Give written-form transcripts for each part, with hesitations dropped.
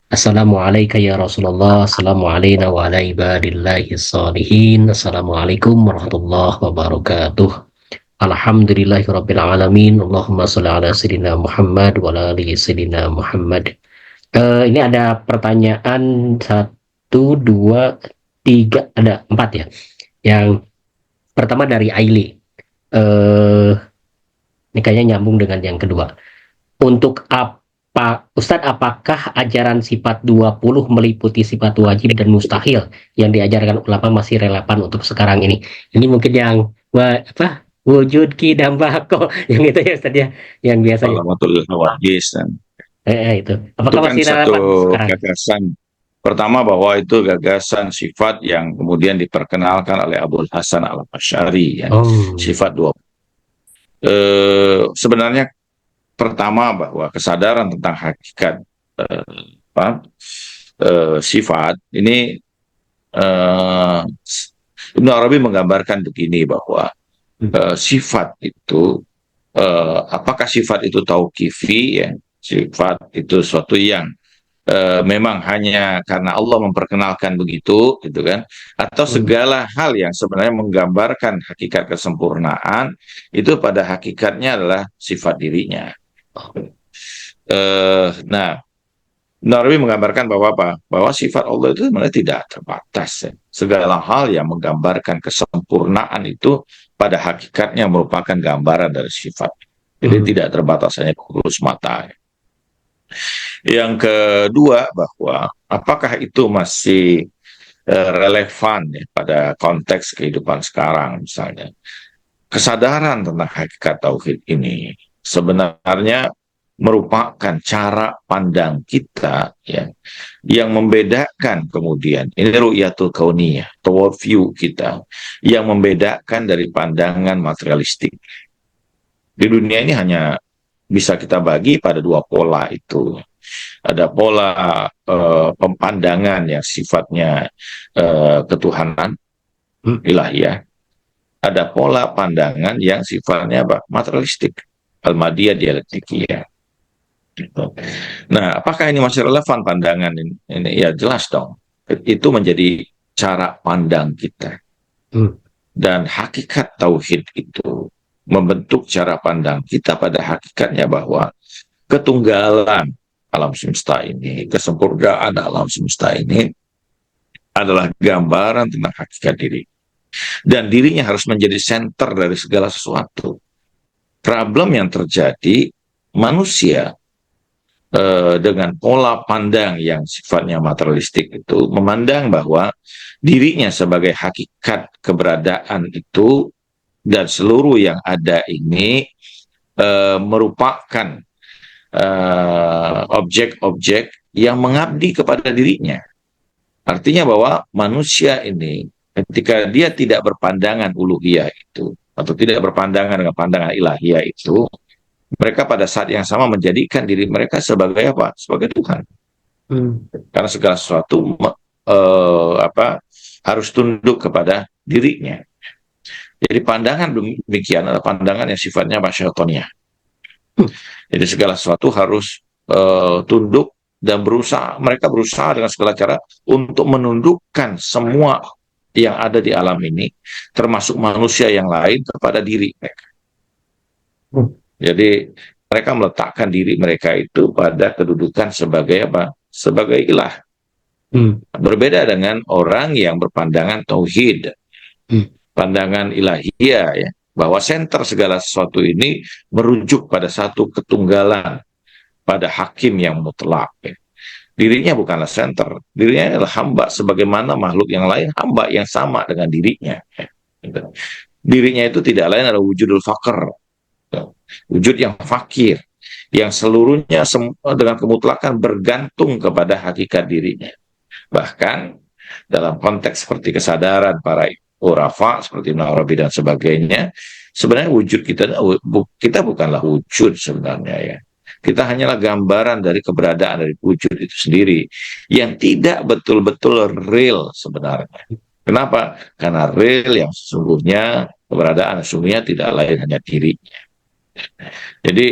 Assalamualaikum ya Rasulullah. Assalamualaikum wa ala ibadillahi salihin. Assalamualaikum warahmatullahi wabarakatuh. Alhamdulillahi rabbil alamin. Allahumma sholli ala sayyidina Muhammad wa ala ali sayyidina Muhammad. Ini ada pertanyaan satu, dua, tiga, ada empat ya. Yang pertama dari Aili. Eh, ini kayaknya nyambung dengan yang kedua. Untuk apa, Ustadz, apakah ajaran sifat 20 meliputi sifat wajib dan mustahil yang diajarkan ulama masih relevan untuk sekarang ini? Ini mungkin yang wujud ki dan bako yang itu ya Ustadz ya, yang biasanya. Alamatul Hawadis dan Itu. itu Apakah kan masih satu relevan sekarang? gagasan. Pertama bahwa itu gagasan sifat yang kemudian diperkenalkan oleh Abul Hasan Al-Asy'ari ya. Oh. Sifat dua. Sebenarnya pertama bahwa kesadaran tentang hakikat apa, sifat ini eh, Ibnu Arabi menggambarkan begini bahwa sifat itu apakah sifat itu tauqifi ya, sifat itu suatu yang memang hanya karena Allah memperkenalkan begitu gitu kan, atau Hmm. segala hal yang sebenarnya menggambarkan hakikat kesempurnaan itu pada hakikatnya adalah sifat dirinya. Nah, Narwi menggambarkan bahwa apa? Bahwa sifat Allah itu sebenarnya tidak terbatas ya. Segala hal yang menggambarkan kesempurnaan itu pada hakikatnya merupakan gambaran dari sifat. Jadi Hmm. tidak terbatas hanya kurus mata. Yang kedua bahwa apakah itu masih relevan ya, pada konteks kehidupan sekarang misalnya. Kesadaran tentang hakikat tauhid ini sebenarnya merupakan cara pandang kita ya, yang membedakan kemudian ini ru'yatul kauniyah, world view kita yang membedakan dari pandangan materialistik. Di dunia ini hanya bisa kita bagi pada dua pola itu. Ada pola pemandangan yang sifatnya ketuhanan, Hmm. ilahiyah. Ada pola pandangan yang sifatnya apa? Materialistik, al-madiyah dialektikiyah. Gitu. Nah, apakah ini masih relevan pandangan ini? Ya jelas dong. Itu menjadi cara pandang kita. Hmm. Dan hakikat tauhid itu membentuk cara pandang kita pada hakikatnya bahwa ketunggalan alam semesta ini, kesempurnaan alam semesta ini adalah gambaran tentang hakikat diri. Dan dirinya harus menjadi center dari segala sesuatu. Problem yang terjadi, manusia dengan pola pandang yang sifatnya materialistik itu memandang bahwa dirinya sebagai hakikat keberadaan itu dan seluruh yang ada ini merupakan objek-objek yang mengabdi kepada dirinya. Artinya bahwa manusia ini ketika dia tidak berpandangan uluhiyah itu atau tidak berpandangan dengan pandangan ilahiyah itu, mereka pada saat yang sama menjadikan diri mereka sebagai apa? Sebagai Tuhan. Hmm. Karena segala sesuatu harus tunduk kepada dirinya. Jadi pandangan demikian adalah pandangan yang sifatnya masyaitoniyah. Hmm. Jadi segala sesuatu harus tunduk dan berusaha, mereka berusaha dengan segala cara untuk menundukkan semua yang ada di alam ini, termasuk manusia yang lain kepada diri mereka. Hmm. Jadi mereka meletakkan diri mereka itu pada kedudukan sebagai apa? Sebagai ilah. Hmm. Berbeda dengan orang yang berpandangan tauhid, Hmm. pandangan ilahiyah ya, bahwa senter segala sesuatu ini merujuk pada satu ketunggalan, pada hakim yang mutlak. Ya. Dirinya bukanlah center, dirinya adalah hamba sebagaimana makhluk yang lain hamba yang sama dengan dirinya. Ya. Dirinya itu tidak lain adalah wujudul fakir, wujud yang fakir, yang seluruhnya dengan kemutlakan bergantung kepada hakikat dirinya. Bahkan dalam konteks seperti kesadaran para urafa seperti Ibn Arabi dan sebagainya, sebenarnya wujud kita bukanlah wujud sebenarnya ya. Kita hanyalah gambaran dari keberadaan dari wujud itu sendiri yang tidak betul-betul real sebenarnya. Kenapa? Karena real yang sesungguhnya, keberadaan sesungguhnya tidak lain hanya dirinya. Jadi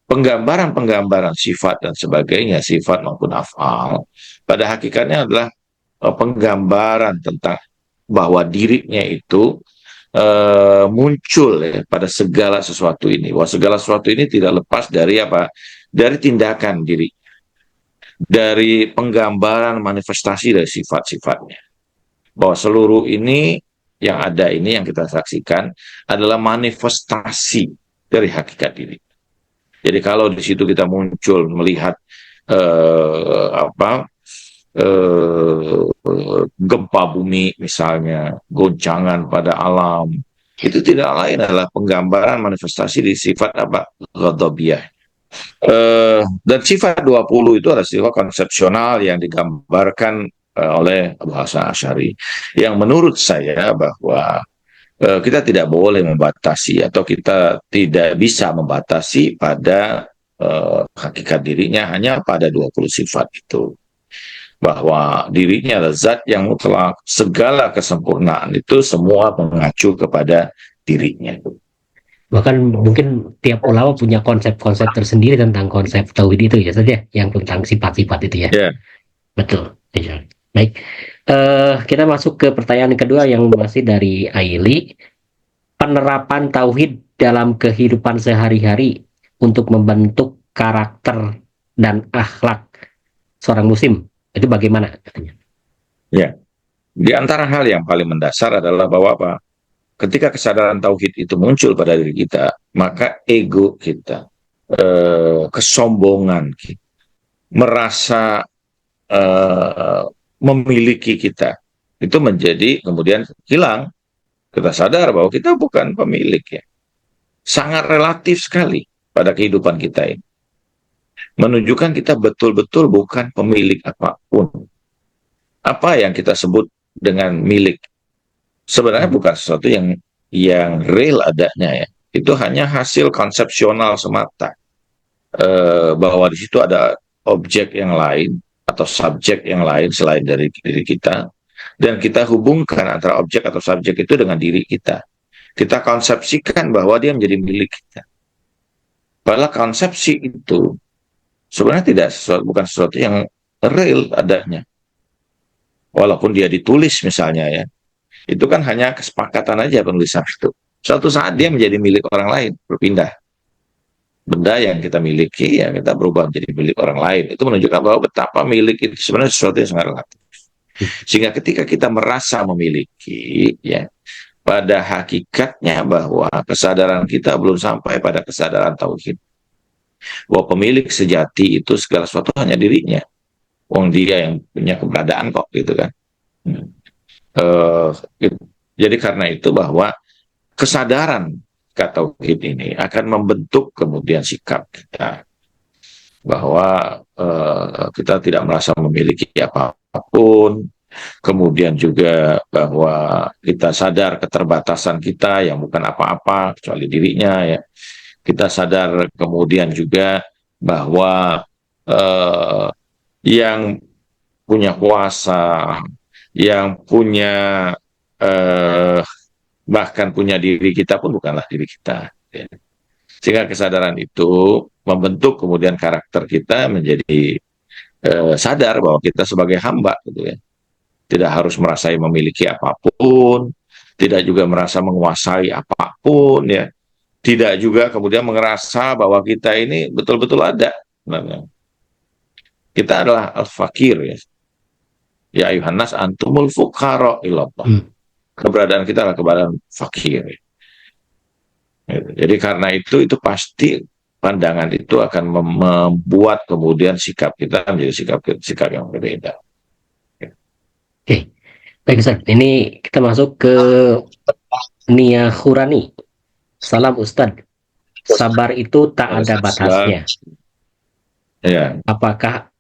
penggambaran-penggambaran sifat dan sebagainya, sifat maupun af'al, pada hakikatnya adalah penggambaran tentang bahwa dirinya itu muncul ya pada segala sesuatu ini. Bahwa segala sesuatu ini tidak lepas dari apa? Dari tindakan diri, dari penggambaran manifestasi dari sifat-sifatnya. Bahwa seluruh ini yang ada ini yang kita saksikan adalah manifestasi dari hakikat diri. Jadi kalau di situ kita muncul melihat apa gempa bumi misalnya, goncangan pada alam, itu tidak lain adalah penggambaran manifestasi di sifat apa? Ghadabiyah. Dan sifat 20 itu adalah sifat konsepsional yang digambarkan oleh Abu Hasan Asy'ari, yang menurut saya bahwa kita tidak boleh membatasi atau kita tidak bisa membatasi pada hakikat dirinya hanya pada 20 sifat itu. Bahwa dirinya adalah zat yang mutlak, segala kesempurnaan itu semua mengacu kepada dirinya. Bahkan mungkin tiap ulama punya konsep-konsep tersendiri tentang konsep tauhid itu ya saja, yang tentang sifat-sifat itu ya. Ya, Betul. Iya. Baik. Kita masuk ke pertanyaan kedua yang masih dari Aili. Penerapan tauhid dalam kehidupan sehari-hari untuk membentuk karakter dan akhlak seorang muslim itu bagaimana katanya? ya. Di antara hal yang paling mendasar adalah bahwa apa? Ketika kesadaran tauhid itu muncul pada diri kita, maka ego kita, kesombongan kita, merasa memiliki kita, itu menjadi kemudian hilang. Kita sadar bahwa kita bukan pemilik ya. Sangat relatif sekali pada kehidupan kita ini. Menunjukkan kita betul-betul bukan pemilik apapun. Apa yang kita sebut dengan milik sebenarnya bukan sesuatu yang real adanya ya. Itu hanya hasil konsepsional semata. Bahwa di situ ada objek yang lain atau subjek yang lain selain dari diri kita, dan kita hubungkan antara objek atau subjek itu dengan diri kita. Kita konsepsikan bahwa dia menjadi milik kita. Padahal konsepsi itu sebenarnya bukan sesuatu yang real adanya. Walaupun dia ditulis misalnya ya, itu kan hanya kesepakatan aja penulisan itu. Suatu saat dia menjadi milik orang lain, berpindah. Benda yang kita miliki, ya kita berubah menjadi milik orang lain. Itu menunjukkan bahwa betapa milik itu sebenarnya sesuatu yang sangat relatif. Sehingga ketika kita merasa memiliki, ya pada hakikatnya bahwa kesadaran kita belum sampai pada kesadaran tauhid. Bahwa pemilik sejati itu segala sesuatu hanya dirinya. Wong dia yang punya keberadaan kok, gitu kan. Uh, jadi karena itu bahwa kesadaran tauhid ini akan membentuk kemudian sikap kita bahwa kita tidak merasa memiliki apapun, kemudian juga bahwa kita sadar keterbatasan kita yang bukan apa-apa kecuali dirinya ya. Kita sadar kemudian juga bahwa yang punya kuasa, yang punya bahkan punya diri kita pun bukanlah diri kita. Ya. Sehingga kesadaran itu membentuk kemudian karakter kita menjadi sadar bahwa kita sebagai hamba, gitu ya, tidak harus merasa memiliki apapun, tidak juga merasa menguasai apapun, ya, tidak juga kemudian merasa bahwa kita ini betul-betul ada. Kita adalah al-fakir, ya. Ya ayuhan nas antumul fuqara ilallah. Keberadaan kita adalah keberadaan fakir. Jadi karena itu pasti pandangan itu akan membuat kemudian sikap kita menjadi sikap yang berbeda. Oke, baik Ustaz. Ini kita masuk ke Nia Khurani. Salam Ustadz. Sabar itu tak ada batasnya. Ya. Apakah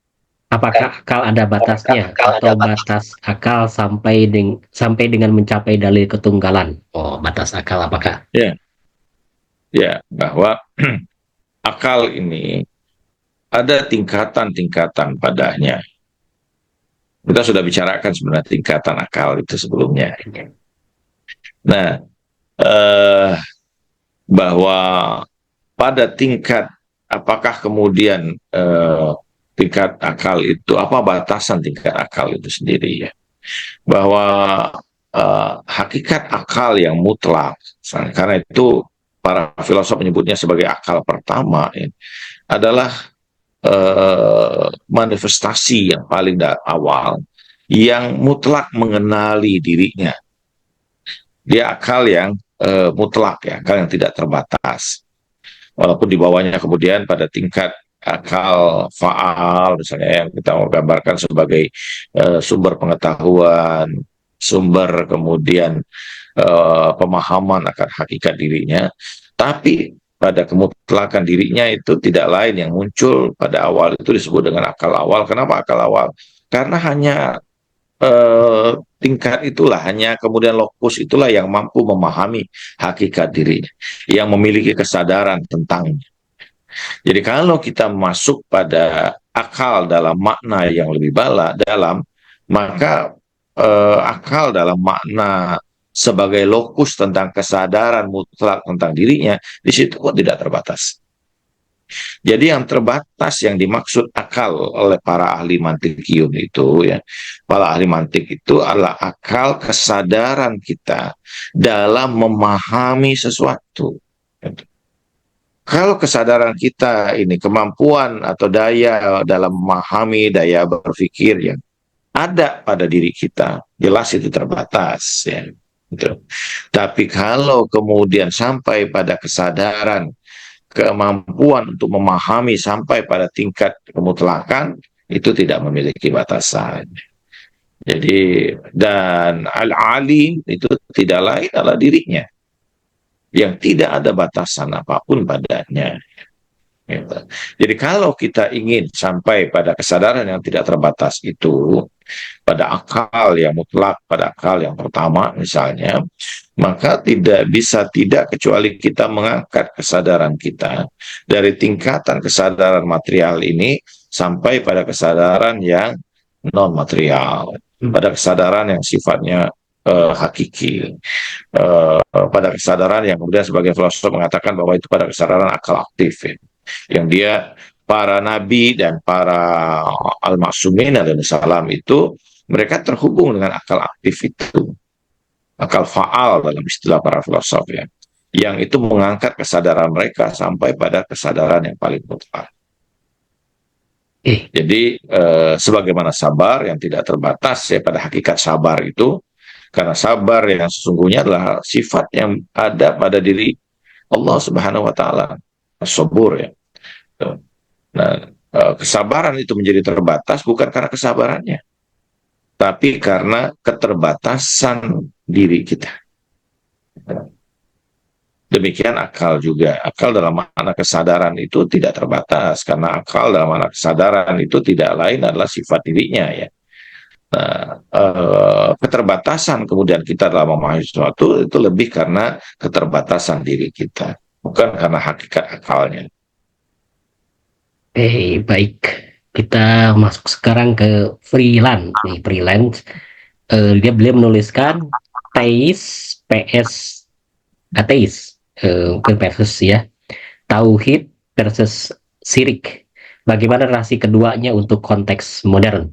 akal ada batasnya atau batas akal sampai dengan mencapai dalil ketunggalan? Oh, batas akal apakah? Ya. Ya, bahwa akal ini ada tingkatan-tingkatan padanya. Kita sudah bicarakan sebenarnya tingkatan akal itu sebelumnya. Nah, bahwa pada tingkat apakah kemudian tingkat akal itu, apa batasan tingkat akal itu sendiri ya? Bahwa hakikat akal yang mutlak, karena itu para filosof menyebutnya sebagai akal pertama, ya, adalah manifestasi yang paling awal yang mutlak mengenali dirinya. Dia akal yang mutlak, ya, akal yang tidak terbatas. Walaupun di bawahnya kemudian pada tingkat akal faal, misalnya yang kita mau gambarkan sebagai sumber pengetahuan, sumber kemudian pemahaman akan hakikat dirinya, tapi pada kemutlakan dirinya itu tidak lain yang muncul pada awal itu disebut dengan akal awal. Kenapa akal awal? Karena hanya tingkat itulah, hanya kemudian lokus itulah yang mampu memahami hakikat dirinya, yang memiliki kesadaran tentangnya. Jadi kalau kita masuk pada akal dalam makna yang lebih dalam, maka akal dalam makna sebagai lokus tentang kesadaran mutlak tentang dirinya, di situ kok tidak terbatas. Jadi yang terbatas yang dimaksud akal oleh para ahli mantikium itu, ya, para ahli mantik itu adalah akal kesadaran kita dalam memahami sesuatu. Kalau kesadaran kita ini, kemampuan atau daya dalam memahami, daya berpikir yang ada pada diri kita, jelas itu terbatas, ya. Gitu. Tapi kalau kemudian sampai pada kesadaran, kemampuan untuk memahami sampai pada tingkat kemutlakan, itu tidak memiliki batasan. Jadi, dan al-alim itu tidak lain adalah dirinya, yang tidak ada batasan apapun padanya. Gitu. Jadi kalau kita ingin sampai pada kesadaran yang tidak terbatas itu, pada akal yang mutlak, pada akal yang pertama misalnya, maka tidak bisa tidak kecuali kita mengangkat kesadaran kita dari tingkatan kesadaran material ini sampai pada kesadaran yang non material, pada kesadaran yang sifatnya hakiki, pada kesadaran yang kemudian sebagai filosof mengatakan bahwa itu pada kesadaran akal aktif, ya, yang dia para nabi dan para al-ma'sumin alaihi salam itu mereka terhubung dengan akal aktif itu, akal faal dalam istilah para filosof, ya, yang itu mengangkat kesadaran mereka sampai pada kesadaran yang paling mutlak. Jadi sebagaimana sabar yang tidak terbatas, ya, pada hakikat sabar itu, karena sabar yang sesungguhnya adalah sifat yang ada pada diri Allah Subhanahu wa taala, as-sabur, ya. Nah, kesabaran itu menjadi terbatas bukan karena kesabarannya, tapi karena keterbatasan diri kita. Demikian akal juga. Akal dalam makna kesadaran itu tidak terbatas, karena akal dalam makna kesadaran itu tidak lain adalah sifat dirinya, ya. Nah, keterbatasan kemudian kita dalam memahami sesuatu itu lebih karena keterbatasan diri kita, bukan karena hakikat akalnya. Baik. Kita masuk sekarang ke freelance. Nih, freelance. Beliau menuliskan teis PS ateis, mungkin versus, ya, tauhid versus syirik. Bagaimana relasi keduanya untuk konteks modern?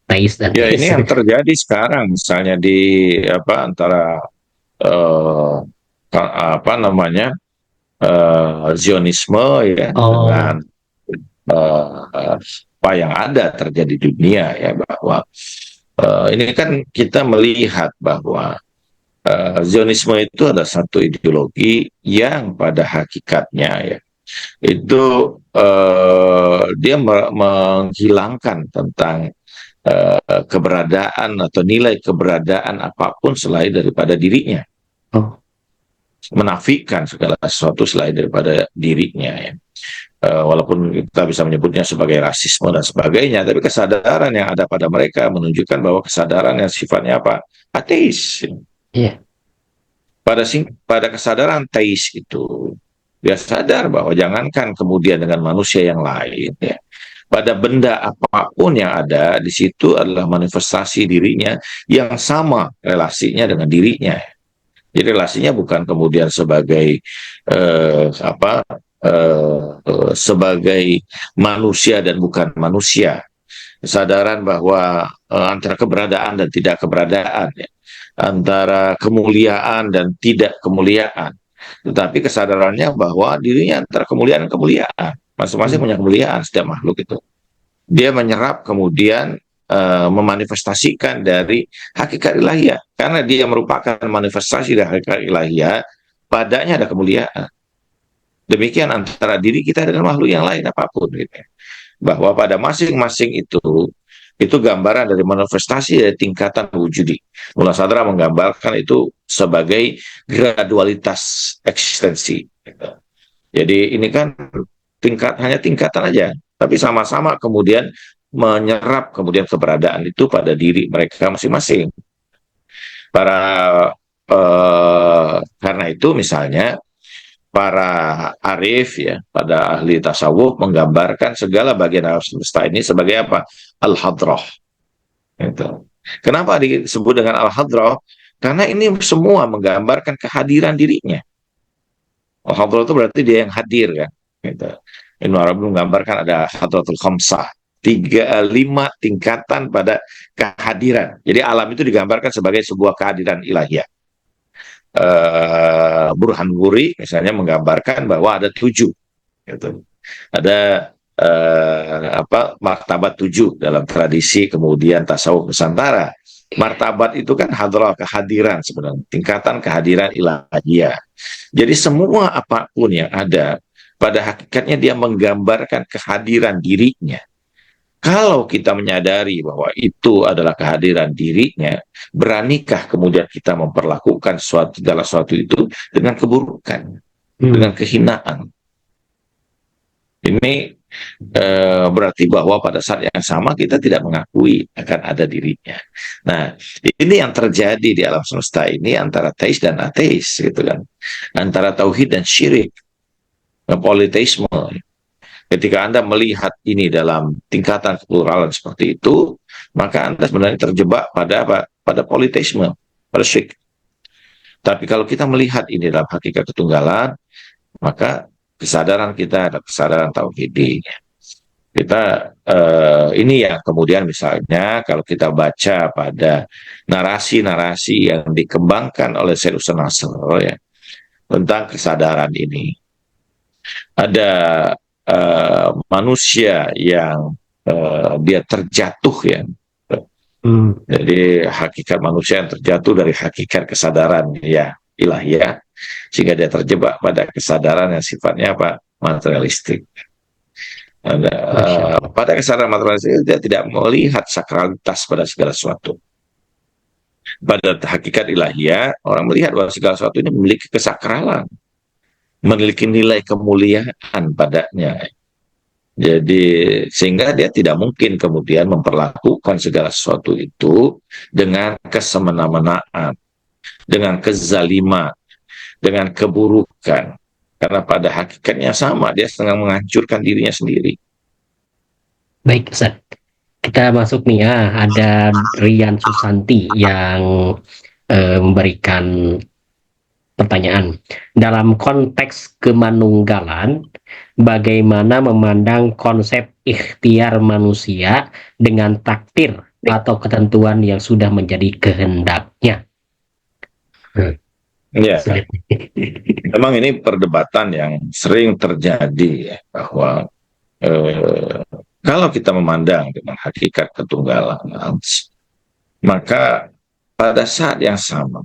Teis dan Ya, teis. ini yang terjadi sekarang, misalnya di antara apa namanya, Zionisme, ya, dengan apa yang ada terjadi di dunia, ya, bahwa ini kan kita melihat bahwa Zionisme itu adalah satu ideologi yang pada hakikatnya, ya, itu dia menghilangkan tentang keberadaan atau nilai keberadaan apapun selain daripada dirinya, menafikan segala sesuatu selain daripada dirinya, ya. Walaupun kita bisa menyebutnya sebagai rasisme dan sebagainya, tapi kesadaran yang ada pada mereka menunjukkan bahwa kesadaran yang sifatnya apa? Ateis. Yeah. Pada kesadaran teis itu, dia sadar bahwa jangankan kemudian dengan manusia yang lain, ya, pada benda apapun yang ada di situ adalah manifestasi dirinya yang sama relasinya dengan dirinya. Jadi relasinya bukan kemudian sebagai sebagai manusia dan bukan manusia, kesadaran bahwa antara keberadaan dan tidak keberadaan, ya, antara kemuliaan dan tidak kemuliaan, tetapi kesadarannya bahwa dirinya antara kemuliaan dan kemuliaan, masing-masing punya kemuliaan setiap makhluk itu. Dia menyerap kemudian memanifestasikan dari hakikat ilahiyah, karena dia merupakan manifestasi dari hakikat ilahiyah, padanya ada kemuliaan. Demikian antara diri kita dengan makhluk yang lain apapun, gitu. Bahwa pada masing-masing itu gambaran dari manifestasi dari tingkatan wujudi. Mula Sadra menggambarkan itu sebagai gradualitas eksistensi, gitu. Jadi ini kan hanya tingkatan aja, tapi sama-sama kemudian menyerap kemudian keberadaan itu pada diri mereka masing-masing. Para karena itu misalnya para arif, ya, pada ahli tasawuf menggambarkan segala bagian alam semesta ini sebagai apa? Al-Hadrah. Itu. Kenapa disebut dengan Al-Hadrah? Karena ini semua menggambarkan kehadiran dirinya. Al-Hadrah itu berarti dia yang hadir, kan? Gitu. Ibnu Arabi menggambarkan ada Hadratul Khamsah, 5 tingkatan pada kehadiran. Jadi alam itu digambarkan sebagai sebuah kehadiran ilahiyah. Burhan Guri misalnya menggambarkan bahwa ada 7, gitu. Ada martabat 7 dalam tradisi kemudian tasawuf Nusantara. Martabat itu kan hadrah, kehadiran, sebenarnya tingkatan kehadiran ilahiyah. Jadi semua apapun yang ada pada hakikatnya dia menggambarkan kehadiran dirinya. Kalau kita menyadari bahwa itu adalah kehadiran dirinya, beranikah kemudian kita memperlakukan segala sesuatu itu dengan keburukan, dengan kehinaan? Ini berarti bahwa pada saat yang sama kita tidak mengakui akan ada dirinya. Nah, ini yang terjadi di alam semesta ini antara teis dan ateis, gitu kan, antara tauhid dan syirik, politeisme. Ketika Anda melihat ini dalam tingkatan kepluralan seperti itu, maka Anda sebenarnya terjebak pada apa? Pada politeisme, pada syirik. Tapi kalau kita melihat ini dalam hakikat ketunggalan, maka kesadaran kita adalah kesadaran tauhidi. Kita ini yang kemudian misalnya kalau kita baca pada narasi-narasi yang dikembangkan oleh Syed Hussein Nasr, ya, tentang kesadaran ini, ada manusia yang dia terjatuh, ya. Jadi hakikat manusia yang terjatuh dari hakikat kesadaran, ya, ilahiyah, sehingga dia terjebak pada kesadaran yang sifatnya apa? Materialistik. Pada kesadaran materialistik dia tidak melihat sakralitas pada segala sesuatu. Pada hakikat ilahiyah, orang melihat bahwa segala sesuatu ini memiliki kesakralan, memiliki nilai kemuliaan padanya. Jadi sehingga dia tidak mungkin kemudian memperlakukan segala sesuatu itu dengan kesemena-menaan, dengan kezaliman, dengan keburukan. Karena pada hakikatnya sama, dia sedang menghancurkan dirinya sendiri. Baik, Ustaz. Kita masuk nih, ada Rian Susanti yang memberikan pertanyaan. Dalam konteks kemanunggalan, bagaimana memandang konsep ikhtiar manusia dengan takdir atau ketentuan yang sudah menjadi kehendaknya? Ya, memang ini perdebatan yang sering terjadi, ya, bahwa kalau kita memandang dengan hakikat ketunggalan, maka pada saat yang sama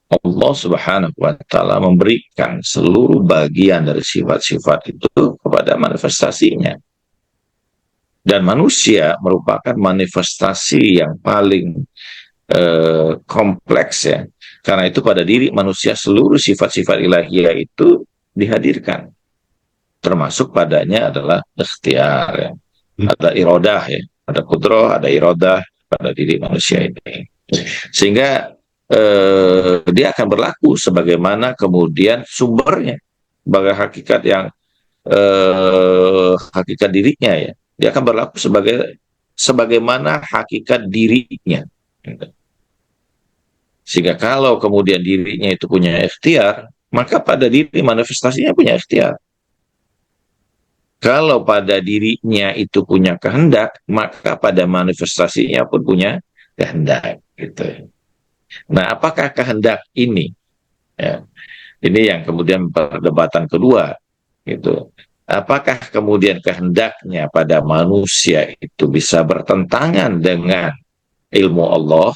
Allah Subhanahu wa Ta'ala memberikan seluruh bagian dari sifat-sifat itu kepada manifestasinya. Dan manusia merupakan manifestasi yang paling kompleks, ya. Karena itu pada diri manusia seluruh sifat-sifat ilahiyah itu dihadirkan. Termasuk padanya adalah ikhtiar, ya. Ada iradah, ya. Ada qudrah, ada iradah pada diri manusia ini. Sehingga dia akan berlaku sebagaimana kemudian sumbernya, sebagai hakikat yang hakikat dirinya, ya. Dia akan berlaku sebagaimana hakikat dirinya. Sehingga kalau kemudian dirinya itu punya ikhtiar, maka pada diri manifestasinya punya ikhtiar. Kalau pada dirinya itu punya kehendak, maka pada manifestasinya pun punya kehendak. Gitu. Nah, apakah kehendak ini? Ya, ini yang kemudian perdebatan kedua. Gitu. Apakah kemudian kehendaknya pada manusia itu bisa bertentangan dengan ilmu Allah,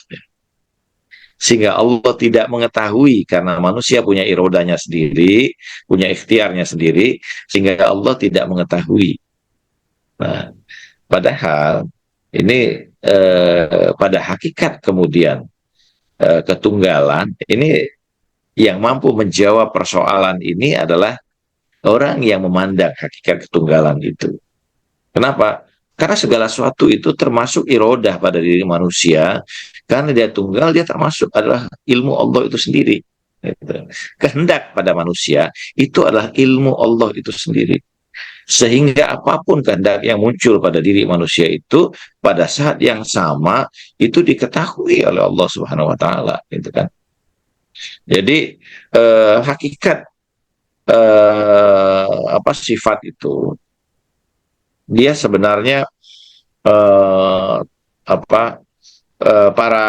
sehingga Allah tidak mengetahui karena manusia punya irodanya sendiri, punya ikhtiarnya sendiri, sehingga Allah tidak mengetahui. Nah, padahal ini pada hakikat kemudian ketunggalan ini yang mampu menjawab persoalan ini adalah orang yang memandang hakikat ketunggalan itu. Kenapa? Karena segala sesuatu itu termasuk irodah pada diri manusia. Karena dia tunggal, dia termasuk adalah ilmu Allah itu sendiri. Kehendak pada manusia itu adalah ilmu Allah itu sendiri. Sehingga apapun kehendak yang muncul pada diri manusia itu pada saat yang sama itu diketahui oleh Allah Subhanahu Wa Taala, gitu kan? Jadi hakikat apa sifat itu dia sebenarnya eh, apa para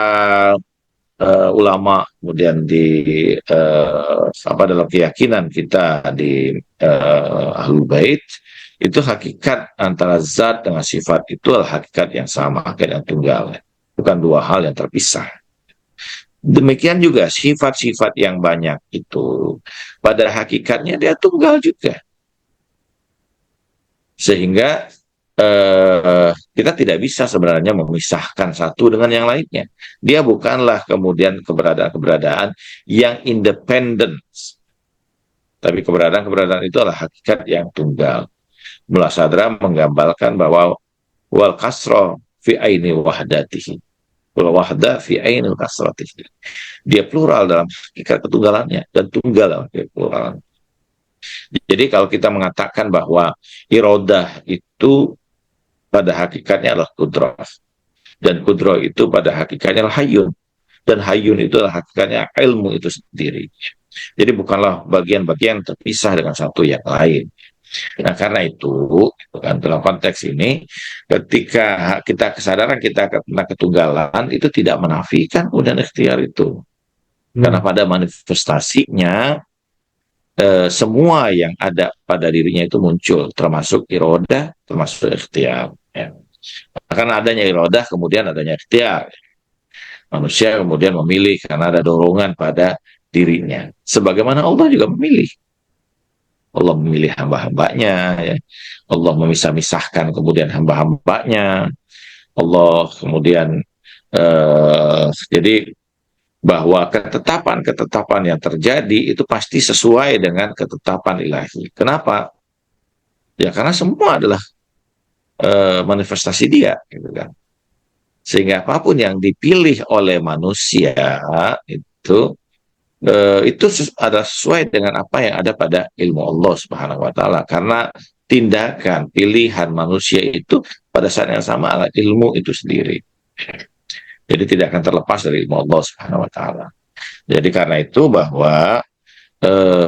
ulama kemudian di apa dalam keyakinan kita di Ahlul Bait itu hakikat antara zat dengan sifat itu adalah hakikat yang sama, hakikat yang tunggal, bukan dua hal yang terpisah. Demikian juga sifat-sifat yang banyak itu pada hakikatnya dia tunggal juga, sehingga kita tidak bisa sebenarnya memisahkan satu dengan yang lainnya. Dia bukanlah kemudian keberadaan-keberadaan yang independen, tapi keberadaan-keberadaan itu adalah hakikat yang tunggal. Mullah Sadra menggambarkan bahwa wal kasro fi aini wahdatihi, wal wahda fi aini kasratihi. Dia plural dalam hakikat ketunggalannya dan tunggal dalam hakikat pluralannya. Jadi kalau kita mengatakan bahwa irodah itu pada hakikatnya adalah kudroh, dan kudroh itu pada hakikatnya adalah hayyun, dan hayyun itu adalah hakikatnya ilmu itu sendiri. Jadi bukanlah bagian-bagian terpisah dengan satu yang lain. Nah karena itu kan, dalam konteks ini ketika kita kesadaran kita kena ketunggalan itu tidak menafikan kemudian ikhtiar itu, karena pada manifestasinya semua yang ada pada dirinya itu muncul, termasuk irodah, termasuk ikhtiar. Ya. Karena adanya irodah, kemudian adanya ikhtiar. Manusia kemudian memilih karena ada dorongan pada dirinya. Sebagaimana Allah juga memilih. Allah memilih hamba-hambanya. Ya. Allah memisah-misahkan kemudian hamba-hambanya. Allah kemudian jadi bahwa ketetapan-ketetapan yang terjadi itu pasti sesuai dengan ketetapan ilahi. Kenapa? Ya karena semua adalah manifestasi dia, gitu kan. Sehingga apapun yang dipilih oleh manusia itu ada sesuai dengan apa yang ada pada ilmu Allah Subhanahu Wa Taala. Karena tindakan pilihan manusia itu pada saat yang sama adalah ilmu itu sendiri. Jadi tidak akan terlepas dari ilmu Allah Subhanahu Wa Taala. Jadi karena itu bahwa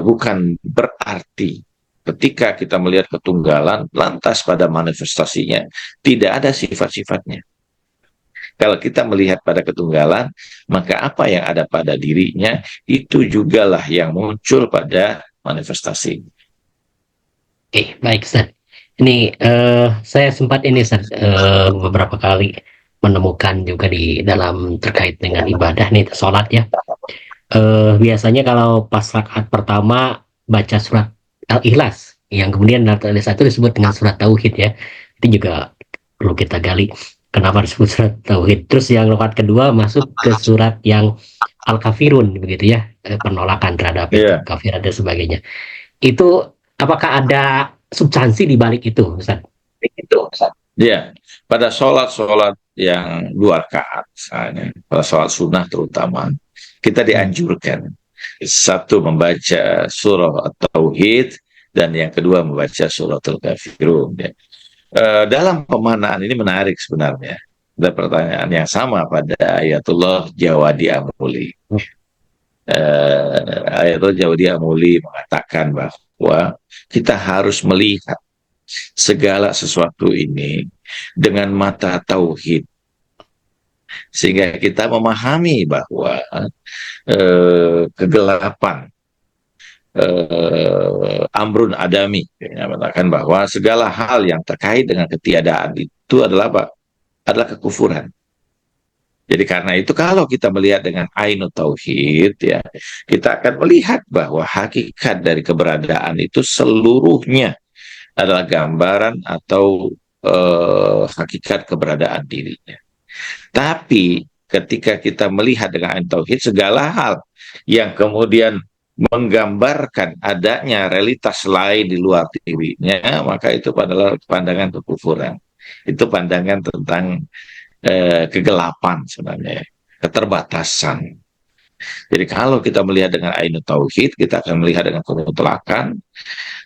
bukan berarti ketika kita melihat ketunggalan lantas pada manifestasinya tidak ada sifat-sifatnya. Kalau kita melihat pada ketunggalan, maka apa yang ada pada dirinya itu jugalah yang muncul pada manifestasi. Oke, baik Ustaz. Ini saya sempat ini Ustaz, beberapa kali menemukan juga di dalam terkait dengan ibadah nih, sholat ya. Biasanya kalau pas rakaat pertama baca surat Al-Ikhlas, yang kemudian Al-Ikhlas itu disebut dengan surat Tauhid ya. Itu juga perlu kita gali. Kenapa disebut surat Tauhid? Terus yang rakaat kedua masuk ke surat yang Al-Kafirun, begitu ya, penolakan terhadap kafir dan sebagainya. Itu apakah ada substansi di balik itu, Ustaz? Ya, pada sholat-sholat yang 2 rakaat, misalnya, pada sholat sunnah terutama, kita dianjurkan satu membaca surah At-Tauhid dan yang kedua membaca surah Al-Kafirun. Ya. Dalam pemanaan ini menarik sebenarnya. Ada pertanyaan yang sama pada Ayatullah Jawadi Amuli. Ayatullah Jawadi Amuli mengatakan bahwa kita harus melihat segala sesuatu ini dengan mata tauhid, sehingga kita memahami bahwa kegelapan, amrun adami, yang mengatakan bahwa segala hal yang terkait dengan ketiadaan itu adalah apa? Adalah kekufuran. Jadi karena itu kalau kita melihat dengan ainut tauhid, ya, kita akan melihat bahwa hakikat dari keberadaan itu seluruhnya adalah gambaran atau hakikat keberadaan dirinya. Tapi ketika kita melihat dengan ainut tauhid, segala hal yang kemudian menggambarkan adanya realitas lain di luar dirinya, maka itu adalah pandangan kekufuran. Itu pandangan tentang kegelapan sebenarnya, keterbatasan. Jadi kalau kita melihat dengan ainut tauhid, kita akan melihat dengan kemutlakan,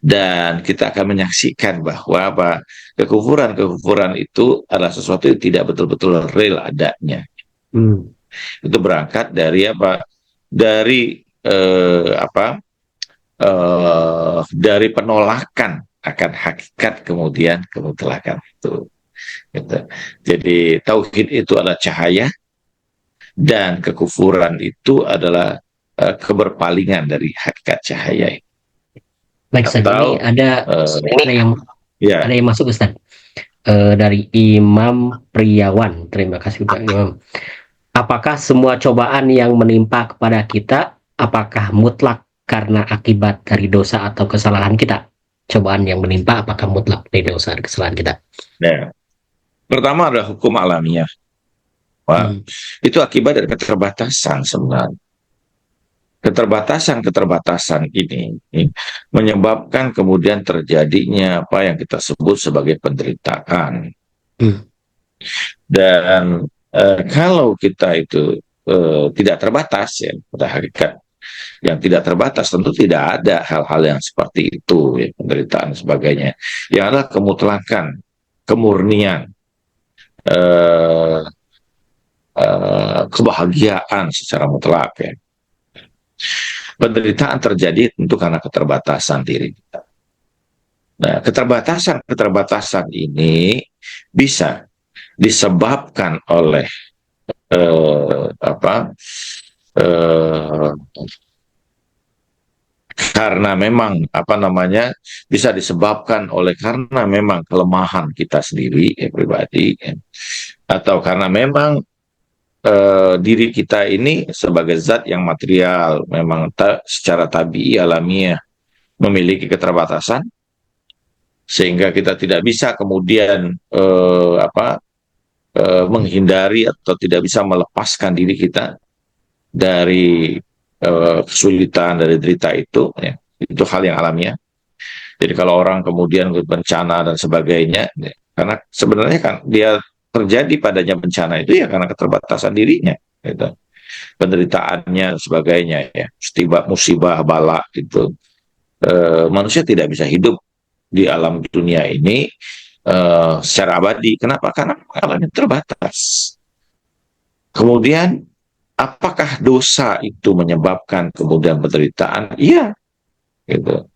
dan kita akan menyaksikan bahwa apa, kekufuran itu adalah sesuatu yang tidak betul-betul real adanya. Itu berangkat dari apa? Dari dari penolakan akan hakikat kemudian kemutlakan itu. Gitu. Jadi tauhid itu adalah cahaya, dan kekufuran itu adalah keberpalingan dari hakikat cahaya. Baik, Ustaz, ini ya. ada yang masuk, Ustaz, dari Imam Priawan. Terima kasih Pak Imam. Apakah semua cobaan yang menimpa kepada kita, apakah mutlak karena akibat dari dosa atau kesalahan kita? Cobaan yang menimpa apakah mutlak dari dosa dan kesalahan kita? Nah, pertama adalah hukum alamiah. Wah, itu akibat dari keterbatasan sebenarnya. Keterbatasan ini menyebabkan kemudian terjadinya apa yang kita sebut sebagai penderitaan. Dan kalau kita itu tidak terbatas, ya, pada hakikat yang tidak terbatas tentu tidak ada hal-hal yang seperti itu, ya, penderitaan dan sebagainya. Yang adalah kemutlakan, kemurnian, kebahagiaan secara mutlak, ya. Penderitaan terjadi tentu karena keterbatasan diri kita. Nah, keterbatasan ini bisa disebabkan oleh karena memang bisa disebabkan oleh karena memang kelemahan kita sendiri, ya, pribadi, ya. Atau karena memang diri kita ini sebagai zat yang material memang secara tabii alamiah memiliki keterbatasan, sehingga kita tidak bisa kemudian menghindari atau tidak bisa melepaskan diri kita dari kesulitan, dari derita itu, ya. Itu hal yang alamiah. Jadi kalau orang kemudian bencana dan sebagainya, ya, karena sebenarnya kan dia terjadi padanya bencana itu ya karena keterbatasan dirinya, gitu. Penderitaannya sebagainya, ya, musibah bala itu. Manusia tidak bisa hidup di alam dunia ini secara abadi. Kenapa? Karena alamnya terbatas. Kemudian apakah dosa itu menyebabkan kemudian penderitaan? Iya, gitu.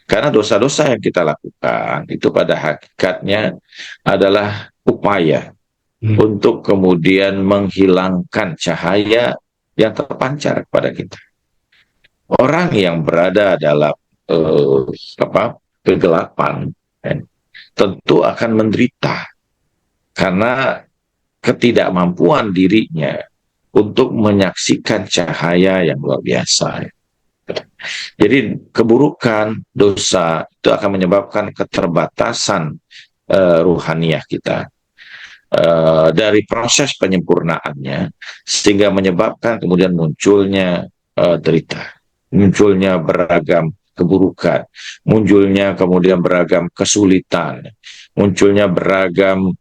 Karena dosa-dosa yang kita lakukan itu pada hakikatnya adalah upaya untuk kemudian menghilangkan cahaya yang terpancar kepada kita. Orang yang berada dalam kegelapan, tentu akan menderita karena ketidakmampuan dirinya untuk menyaksikan cahaya yang luar biasa. Jadi keburukan, dosa itu akan menyebabkan keterbatasan ruhaniyah kita dari proses penyempurnaannya, sehingga menyebabkan kemudian munculnya derita, munculnya beragam keburukan, munculnya kemudian beragam kesulitan, munculnya beragam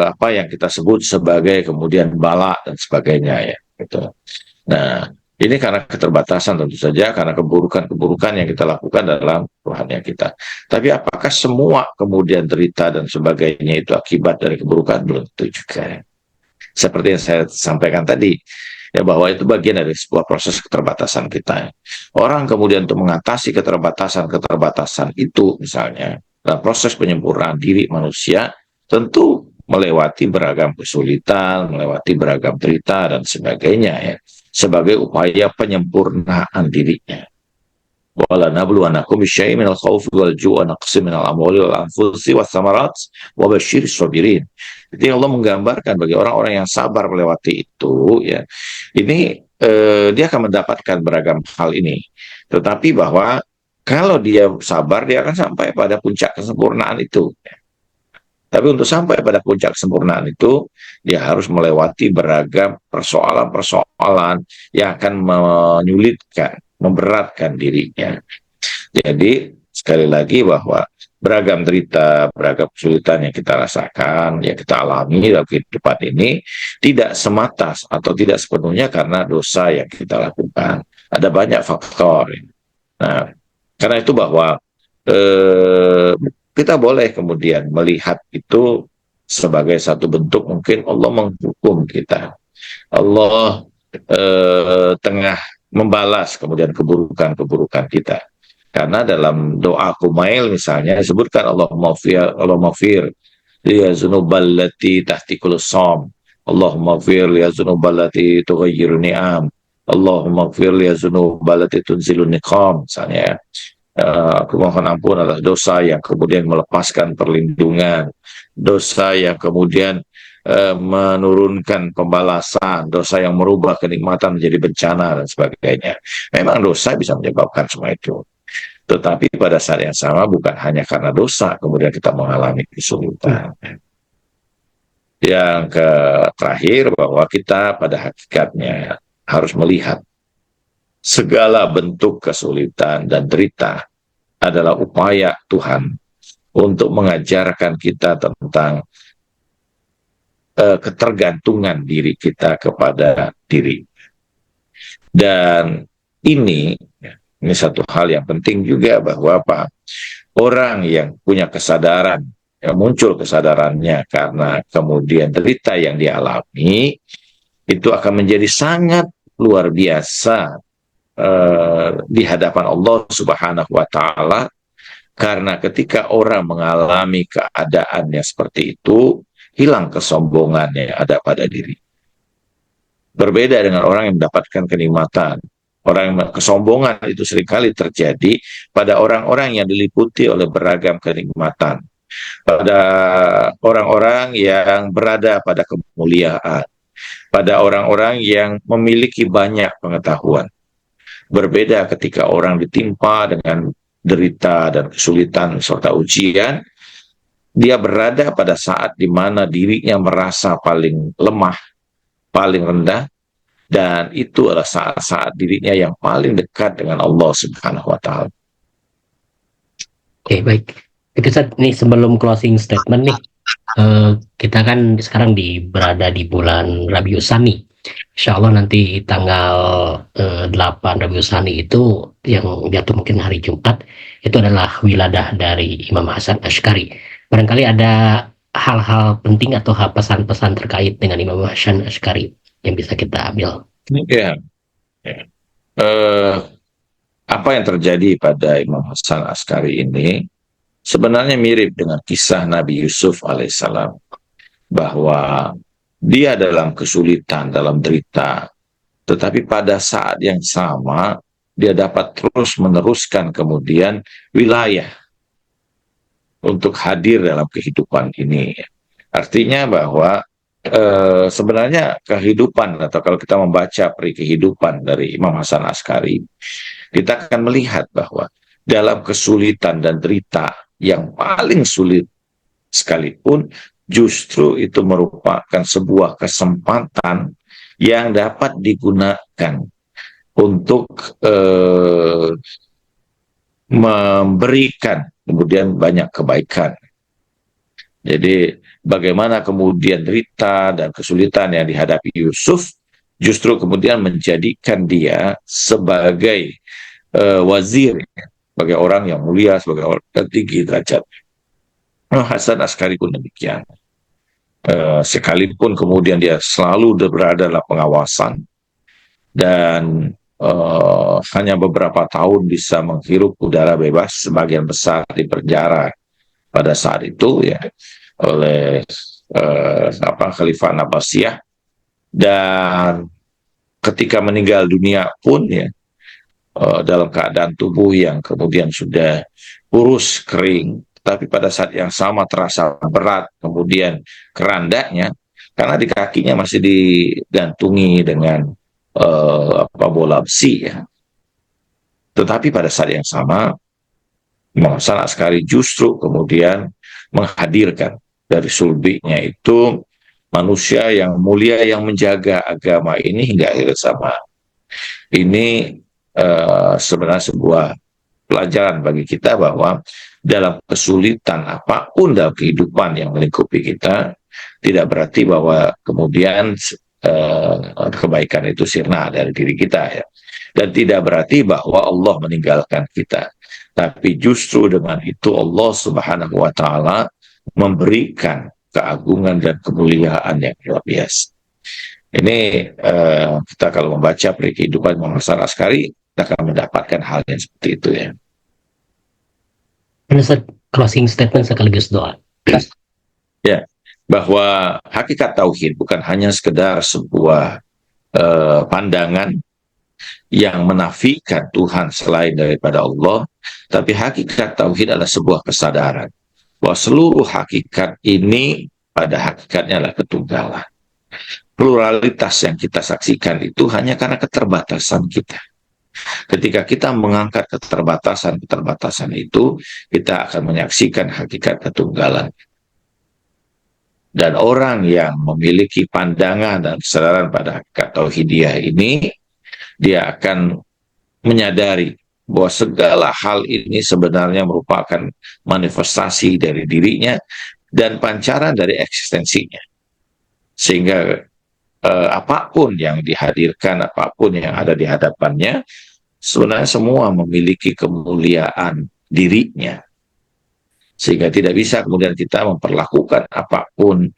apa yang kita sebut sebagai kemudian bala dan sebagainya, ya, gitu. Nah, ini karena keterbatasan tentu saja, karena keburukan-keburukan yang kita lakukan dalam rohaniah kita. Tapi apakah semua kemudian derita dan sebagainya itu akibat dari keburukan? Belum tentu juga. Seperti yang saya sampaikan tadi, Ya, bahwa itu bagian dari sebuah proses keterbatasan kita. Orang kemudian untuk mengatasi keterbatasan itu misalnya dalam proses penyempurnaan diri manusia tentu melewati beragam kesulitan, melewati beragam derita dan sebagainya ya, sebagai upaya penyempurnaan dirinya. Wala nabluwanakum bisyai'in minal khaufi wal ju'i wa naqsin minal amwali wal anfusi was samarat wa basyiris sabirin. Jadi Allah menggambarkan bagi orang-orang yang sabar melewati itu ya. Ini dia akan mendapatkan beragam hal ini. Tetapi bahwa kalau dia sabar dia akan sampai pada puncak kesempurnaan itu. Tapi untuk sampai pada puncak kesempurnaan itu, dia harus melewati beragam persoalan-persoalan yang akan menyulitkan, memberatkan dirinya. Jadi, sekali lagi bahwa beragam derita, beragam kesulitan yang kita rasakan, yang kita alami dalam kehidupan ini, tidak semata atau tidak sepenuhnya karena dosa yang kita lakukan. Ada banyak faktor. Nah, karena itu bahwa kita boleh kemudian melihat itu sebagai satu bentuk mungkin Allah menghukum kita. Allah tengah membalas kemudian keburukan-keburukan kita. Karena dalam doa Kumail misalnya disebutkan Allah maghfir liya dzunuballati tahtikul som. Allahumma maghfir liya dzunuballati tughayyiru ni'am. Allahumma maghfir liya dzunuballati tunzilun niqam misalnya. Aku mohon ampun adalah dosa yang kemudian melepaskan perlindungan, dosa yang kemudian menurunkan pembalasan, dosa yang merubah kenikmatan menjadi bencana dan sebagainya. Memang dosa bisa menyebabkan semua itu. Tetapi pada saat yang sama bukan hanya karena dosa kemudian kita mengalami kesulitan. Yang terakhir bahwa kita pada hakikatnya harus melihat segala bentuk kesulitan dan derita adalah upaya Tuhan untuk mengajarkan kita tentang ketergantungan diri kita kepada diri. Dan ini satu hal yang penting juga bahwa orang yang punya kesadaran, yang muncul kesadarannya karena kemudian derita yang dialami, itu akan menjadi sangat luar biasa di hadapan Allah Subhanahu wa Ta'ala, karena ketika orang mengalami keadaannya seperti itu, hilang kesombongannya yang ada pada diri. Berbeda dengan orang yang mendapatkan kenikmatan. Orang yang kesombongan itu seringkali terjadi pada orang-orang yang diliputi oleh beragam kenikmatan, pada orang-orang yang berada pada kemuliaan, pada orang-orang yang memiliki banyak pengetahuan. Berbeda ketika orang ditimpa dengan derita dan kesulitan serta ujian, dia berada pada saat di mana dirinya merasa paling lemah, paling rendah, dan itu adalah saat-saat dirinya yang paling dekat dengan Allah Subhanahu wa Ta'ala. Oke, baik. Itu nih sebelum closing statement nih, kita kan sekarang berada di bulan Rabiul Tsani. Insya Allah nanti tanggal 8 Rabiul Tsani itu yang jatuh mungkin hari Jumat, itu adalah wiladah dari Imam Hasan Asy'ari. Barangkali ada hal-hal penting atau pesan-pesan terkait dengan Imam Hasan Asy'ari yang bisa kita ambil. Ya, ya. Apa yang terjadi pada Imam Hasan Asy'ari ini sebenarnya mirip dengan kisah Nabi Yusuf alaihissalam, bahwa dia dalam kesulitan, dalam derita, tetapi pada saat yang sama dia dapat terus meneruskan kemudian wilayah untuk hadir dalam kehidupan ini. Artinya bahwa sebenarnya kehidupan, atau kalau kita membaca peri kehidupan dari Imam Hasan Asy'ari, kita akan melihat bahwa dalam kesulitan dan derita yang paling sulit sekalipun, justru itu merupakan sebuah kesempatan yang dapat digunakan untuk memberikan kemudian banyak kebaikan. Jadi bagaimana kemudian derita dan kesulitan yang dihadapi Yusuf justru kemudian menjadikan dia sebagai wazir, sebagai orang yang mulia, sebagai orang yang tinggi derajat. Hasan Asy'ari pun demikian. Sekalipun kemudian dia selalu berada dalam pengawasan, dan hanya beberapa tahun bisa menghirup udara bebas, sebagian besar di penjara pada saat itu ya oleh Khalifah Abbasiyah. Dan ketika meninggal dunia pun ya dalam keadaan tubuh yang kemudian sudah kurus kering, tapi pada saat yang sama terasa berat, kemudian kerandanya karena di kakinya masih digantungi dengan bola besi ya. Tetapi pada saat yang sama Imam Hasan Askari justru kemudian menghadirkan dari sulbinya itu manusia yang mulia yang menjaga agama ini hingga akhir zaman. Ini sebenarnya sebuah pelajaran bagi kita bahwa dalam kesulitan apapun dalam kehidupan yang melingkupi kita, tidak berarti bahwa kemudian kebaikan itu sirna dari diri kita ya. Dan tidak berarti bahwa Allah meninggalkan kita. Tapi justru dengan itu Allah Subhanahu wa taala memberikan keagungan dan kemuliaan yang luar biasa. Ini kita kalau membaca peri kehidupan Muhammad Hasan Askari, kita akan mendapatkan hal yang seperti itu ya. Closing statement sekaligus doa. Ya, bahwa hakikat tauhid bukan hanya sekedar sebuah pandangan yang menafikan Tuhan selain daripada Allah, tapi hakikat tauhid adalah sebuah kesadaran bahwa seluruh hakikat ini pada hakikatnya adalah ketunggalan. Pluralitas yang kita saksikan itu hanya karena keterbatasan kita. Ketika kita mengangkat keterbatasan itu, kita akan menyaksikan hakikat ketunggalan. Dan orang yang memiliki pandangan dan kesadaran pada hakikat tauhidiyah ini, dia akan menyadari bahwa segala hal ini sebenarnya merupakan manifestasi dari dirinya dan pancaran dari eksistensinya. Sehingga apapun yang dihadirkan, apapun yang ada di hadapannya, sebenarnya semua memiliki kemuliaan dirinya. Sehingga tidak bisa kemudian kita memperlakukan apapun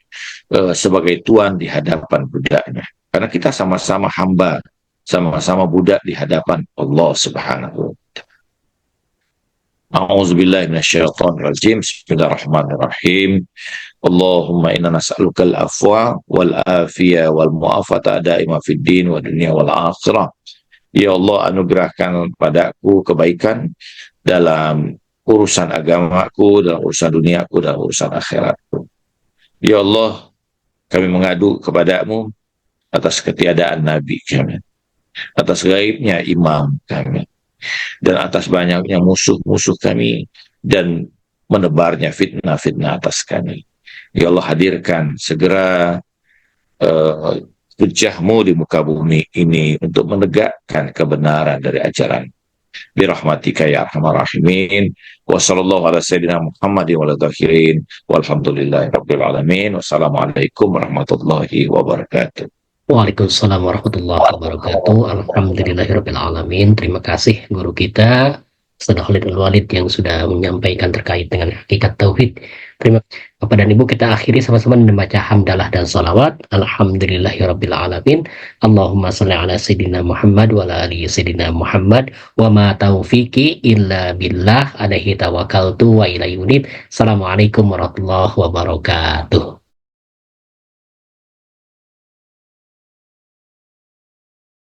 sebagai tuan di hadapan budaknya. Karena kita sama-sama hamba, sama-sama budak di hadapan Allah Subhanahu wa ta'ala. A'udzubillahi minasyaitonirrajim. Bismillahirrahmanirrahim. Allahumma inna nas'aluka al-afwa wal afiyah wal mu'afata daima fid din wa dunya wal akhirah. Ya Allah, anugerahkan padaku kebaikan dalam urusan agamaku, dalam urusan duniaku, dalam urusan akhiratku. Ya Allah, kami mengadu kepadamu atas ketiadaan Nabi kami, atas gaibnya imam kami, dan atas banyaknya musuh-musuh kami, dan menebarnya fitnah-fitnah atas kami. Ya Allah, hadirkan segera hujahmu di muka bumi ini untuk menegakkan kebenaran dari ajaran. Birahmatika ya arhamar rahimin. Wa sallallahu ala sayyidina Muhammadin wa ala akhirin. Walhamdulillahi rabbil alamin. Wassalamualaikum warahmatullahi wabarakatuh. Waalaikumsalam warahmatullahi wabarakatuh. Alhamdulillahirabbil alamin. Terima kasih guru kita Ustaz Khalid Al-Walid yang sudah menyampaikan terkait dengan hakikat tauhid. Terima kasih. Bapak dan Ibu, kita akhiri sama-sama membaca hamdalah dan salawat. Alhamdulillahirabbil alamin. Allahumma shalli ala sayyidina Muhammad wa ala ali sayyidina Muhammad wa ma taufiqi illa billah alaihi tawakkaltu wa ilaihi unib. Assalamualaikum warahmatullahi wabarakatuh.